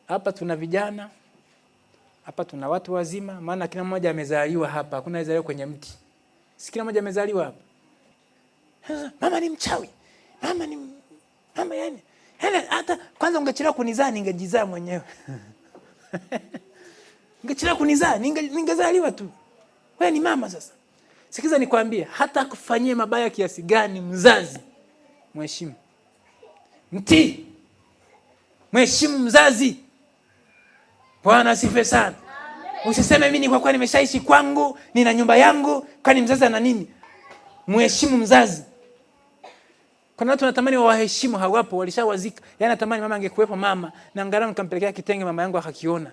hapa tuna vijana, hapa tuna watu wazima, maana kila mmoja amezaliwa hapa, hakuna anayezaliwa kwenye mti. Si kila mmoja amezaliwa hapa. Mama ni mchawi. Mama yani hata kwanza ungechelewa kunizaa ningejizaa mwenyewe. Ungechelewa kunizaa ningezaliwa tu. Wewe ni mama sasa. Sikiza nikwambie, hata akufanyie mabaya kiasi gani mzazi, mheshimu. Mtii. Mheshimu mzazi. Bwana asifiwe sana. Usiseme mimi kwa kuwa nimeshaishi kwangu, nina nyumba yangu, kwani mzazi ana nini? Mheshimu mzazi. Kuna watu wanatamani wawaheshimu, hawapo, walishawazika. Yaani natamani mama angekuwepo mama, na angalau nikampelekea kitenge mama yangu akakiona.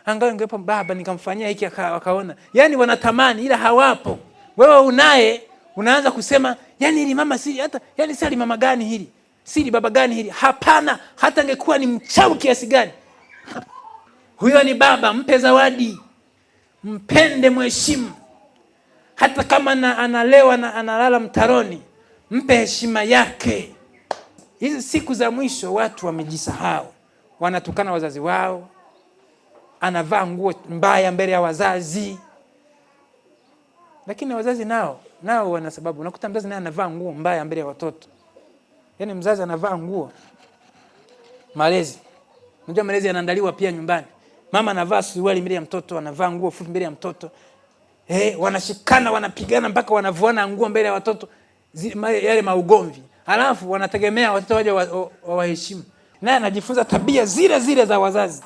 Angalau angekuwepo baba nikamfanyia hiki akaona. Yaani wanatamani ila hawapo. Wewe unaye unaanza kusema, yaani hili mama si hata, yaani si mama gani hili? Si baba gani hili? Hapana, hata angekuwa ni mchawi kiasi gani. Huyo ni baba, mpe zawadi. Mpende, mheshimu. Hata kama analewa na analala mtaroni, mpe heshima yake. Hizi siku za mwisho watu wamejisahau. Wanatukana wazazi wao. Anavaa nguo mbaya mbele ya wazazi. Lakini wazazi nao wana sababu. Unakuta mzazi naye anavaa nguo mbaya mbele ya watoto. Yaani mzazi anavaa nguo. Malezi. Unajua malezi yanaandaliwa pia nyumbani. Mama anavaa suruali mbele ya mtoto, anavaa nguo fupi mbele ya mtoto. Wanashikana, wanapigana mpaka wanavuana nguo mbele ya watoto, yale maugomvi. Halafu wanategemea watoto waje wawaheshimu. Naye anajifunza tabia zile zile za wazazi.